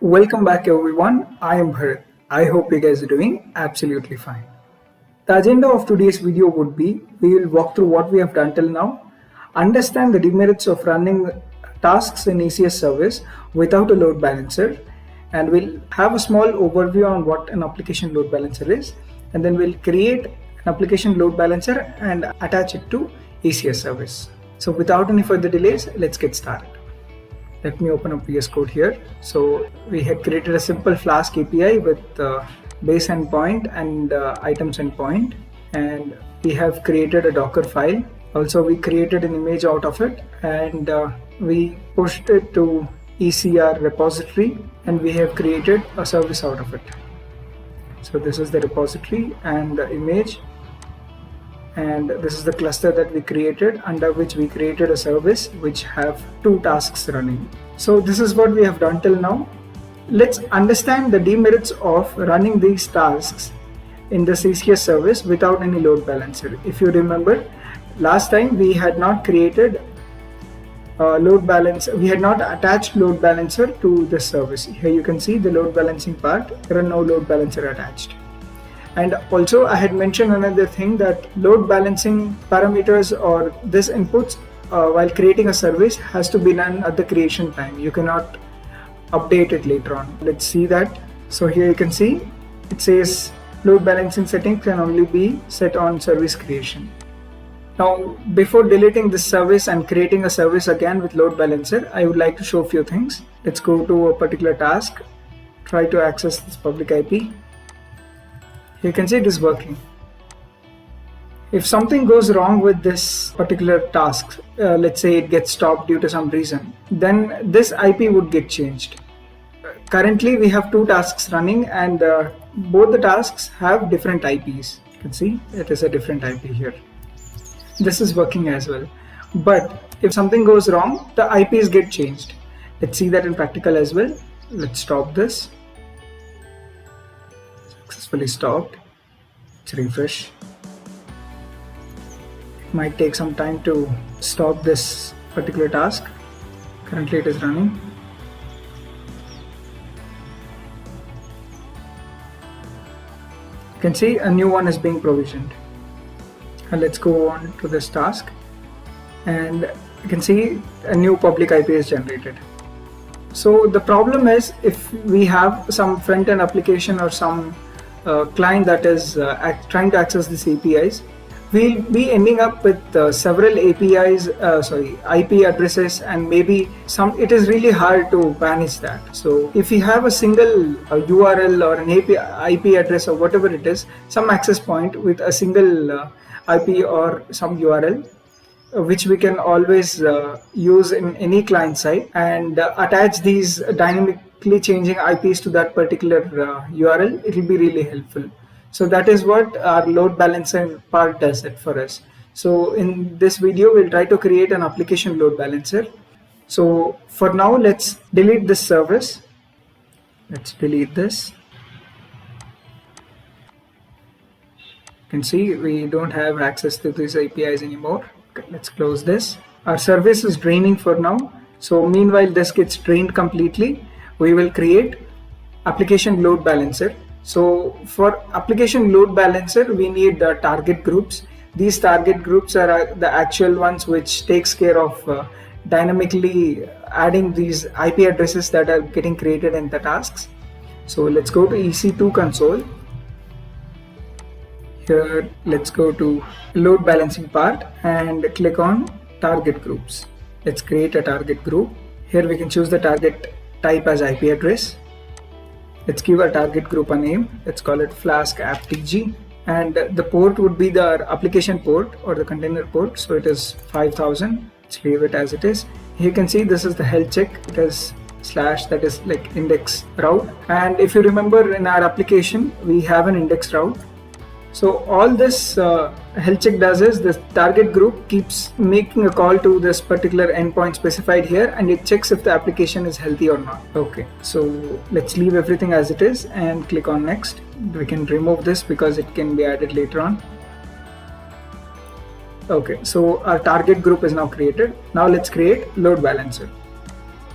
Welcome back everyone, I am Bharat. I hope you guys are doing absolutely fine. The agenda of today's video would be, we will walk through what we have done till now, understand the demerits of running tasks in ECS service without a load balancer, and we'll have a small overview on what an application load balancer is, and then we'll create an application load balancer and attach it to ECS service. So without any further delays, let's get started. Let me open up VS Code here. So we had created a simple Flask API with base endpoint and items endpoint, and we have created a Docker file. Also, we created an image out of it, and we pushed it to ECR repository, and we have created a service out of it. So this is the repository and the image, and this is the cluster that we created, under which we created a service which have 2 tasks running. So this is what we have done till now. Let's understand the demerits of running these tasks in the ECS service without any load balancer. If you remember, last time we had not created load balancer, we had not attached load balancer to this service. Here you can see the load balancing part, there are no load balancer attached. And also I had mentioned another thing, that load balancing parameters or this inputs while creating a service has to be done at the creation time. You cannot update it later on. Let's see that. So here you can see it says load balancing settings can only be set on service creation. Now before deleting this service and creating a service again with load balancer, I would like to show a few things. Let's go to a particular task, try to access this public IP. You can see it is working. If something goes wrong with this particular task, let's say it gets stopped due to some reason, then this IP would get changed. Currently we have 2 tasks running, and both the tasks have different IPs. You can see it is a different IP here. This is working as well. But if something goes wrong, the IPs get changed. Let's see that in practical as well. Let's stop this. Successfully stopped. Let's refresh. It might take some time to stop this particular task. Currently it is running. You can see a new one is being provisioned. And let's go on to this task, and you can see a new public IP is generated. So the problem is, if we have some front-end application or some client that is trying to access these APIs, we'll be ending up with several APIs, IP addresses, and maybe it is really hard to manage that. So if you have a single URL or an IP address or whatever it is, some access point with a single IP or some URL, which we can always use in any client side, and attach these dynamically changing IPs to that particular URL, it will be really helpful. So that is what our load balancing part does it for us. So in this video, we'll try to create an application load balancer. So for now, let's delete this service. Let's delete this. You can see we don't have access to these APIs anymore. Okay, let's close this. Our service is draining for now. So meanwhile this gets drained completely, we will create application load balancer. So for application load balancer, we need the target groups. These target groups are the actual ones which takes care of dynamically adding these IP addresses that are getting created in the tasks. So let's go to EC2 console. Here, let's go to load balancing part and click on target groups. Let's create a target group. Here we can choose the target type as IP address. Let's give our target group a name. Let's call it Flask AppTG, and the port would be the application port or the container port. So it is 5000. Let's leave it as it is. You can see this is the health check. It is slash, that is like index route. And if you remember, in our application, we have an index route. So all this health check does is the target group keeps making a call to this particular endpoint specified here, and it checks if the application is healthy or not. Okay, so let's leave everything as it is and click on next. We can remove this because it can be added later on. Okay, so our target group is now created. Now let's create load balancer.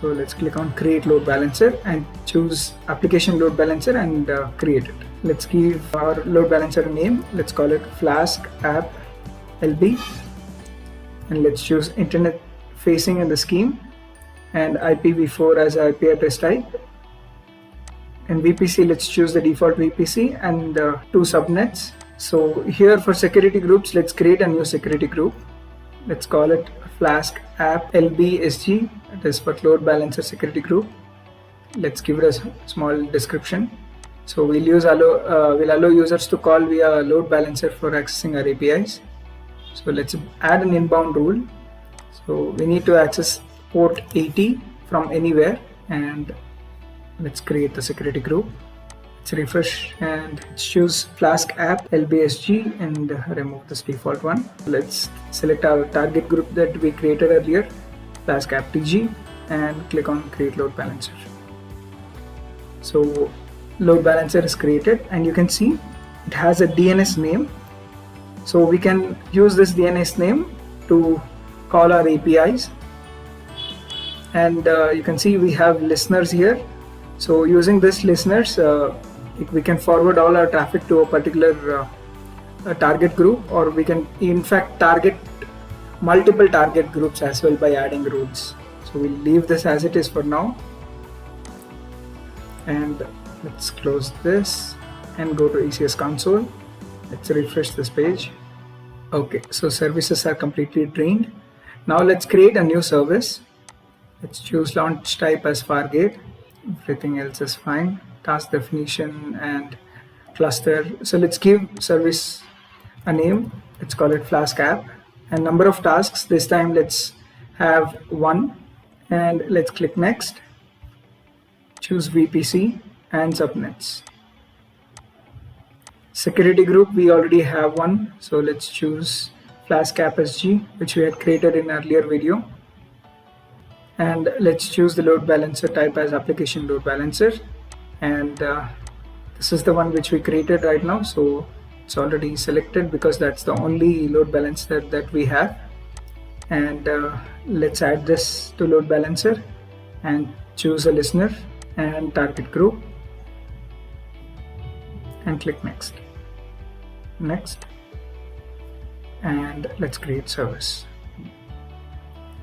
So let's click on create load balancer and choose application load balancer and create it. Let's give our load balancer a name. Let's call it Flask App LB, and let's choose internet facing in the scheme and IPv4 as IP address type. And VPC, let's choose the default VPC and 2 subnets. So here for security groups, let's create a new security group. Let's call it Flask App LBSG. It is for load balancer security group. Let's give it a small description. So we'll allow users to call via load balancer for accessing our APIs. So let's add an inbound rule. So we need to access port 80 from anywhere, and let's create the security group. Let's refresh and choose Flask App LBSG and remove this default one. Let's select our target group that we created earlier, Flask App TG, and click on create load balancer. So load balancer is created, and you can see it has a DNS name. So we can use this DNS name to call our APIs. And you can see we have listeners here. So using this listeners, we can forward all our traffic to a particular target group, or we can in fact target multiple target groups as well by adding rules. So we'll leave this as it is for now. And let's close this and go to ECS console. Let's refresh this page. Okay, so services are completely drained. Now let's create a new service. Let's choose launch type as Fargate. Everything else is fine. Task definition and cluster. So let's give service a name. Let's call it Flask App. And number of tasks, this time let's have 1. And let's click next. Choose VPC and subnets. Security group, we already have one. So let's choose Flask App SG, which we had created in earlier video. And let's choose the load balancer type as application load balancer. And this is the one which we created right now. So it's already selected because that's the only load balancer that we have. And let's add this to load balancer and choose a listener and target group and click next. Next. And let's create service.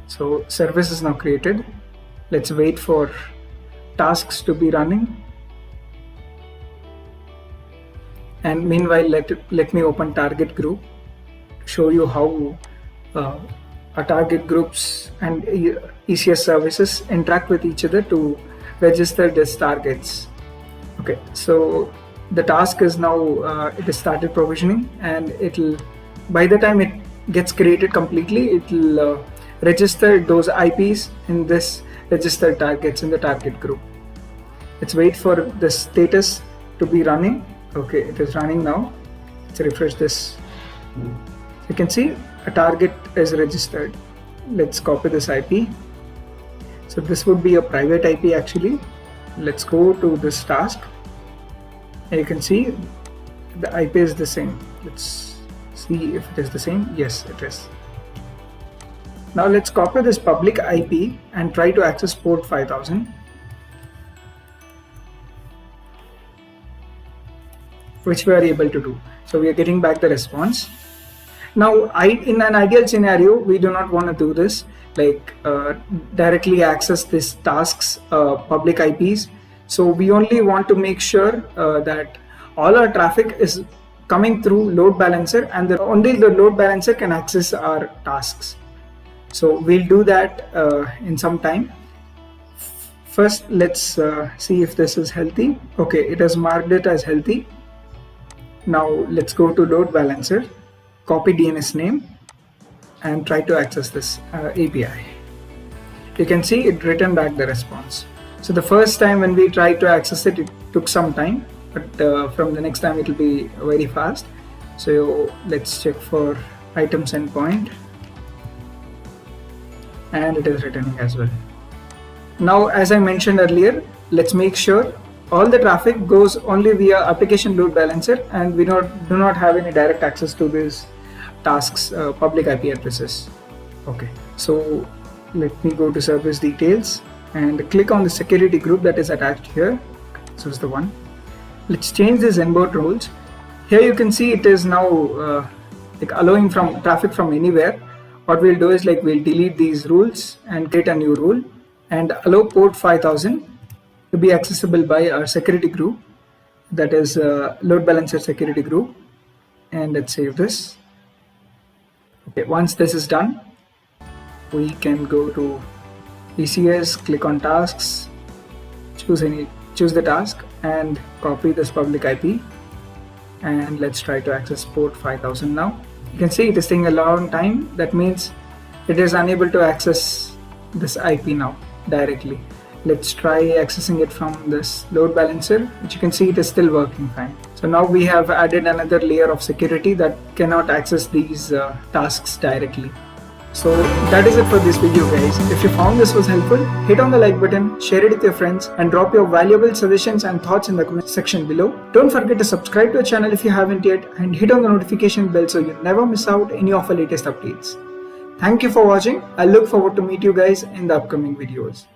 So service is now created. Let's wait for tasks to be running. And meanwhile, let me open target group to show you how our target groups and ECS services interact with each other to register these targets. Okay, so the task is now it has started provisioning, and it'll, by the time it gets created completely, it'll register those IPs in this registered targets in the target group. Let's wait for the status to be running. Okay, it is running now. Let's refresh this. You can see a target is registered. Let's copy this IP. So this would be a private IP actually. Let's go to this task. And you can see the IP is the same. Let's see if it is the same. Yes, it is. Now let's copy this public IP and try to access port 5000. Which we are able to do. So we are getting back the response. Now, in an ideal scenario, we do not want to do this, like directly access these tasks, public IPs. So we only want to make sure that all our traffic is coming through load balancer, and only the load balancer can access our tasks. So we'll do that in some time. First, let's see if this is healthy. Okay, it has marked it as healthy. Now let's go to load balancer, copy DNS name, and try to access this API. You can see it returned back the response. So the first time when we tried to access it, it took some time, but from the next time it will be very fast. So let's check for items endpoint, and it is returning as well. Now, as I mentioned earlier, let's make sure all the traffic goes only via application load balancer, and we do not have any direct access to these tasks, public IP addresses. Okay, so let me go to service details and click on the security group that is attached here. This is the one. Let's change this Embed rules. Here you can see it is now like allowing from traffic from anywhere. What we'll do is like we'll delete these rules and create a new rule and allow port 5000 to be accessible by our security group, that is load balancer security group. And let's save this. Okay, once this is done, we can go to ECS, click on tasks, choose the task and copy this public IP, and let's try to access port 5000 now. You can see it is taking a long time. That means it is unable to access this IP now directly. Let's try accessing it from this load balancer, which you can see it is still working fine. So now we have added another layer of security that cannot access these tasks directly. So that is it for this video, guys. If you found this was helpful, hit on the like button, share it with your friends, and drop your valuable suggestions and thoughts in the comment section below. Don't forget to subscribe to the channel if you haven't yet, and hit on the notification bell so you never miss out any of our latest updates. Thank you for watching. I look forward to meet you guys in the upcoming videos.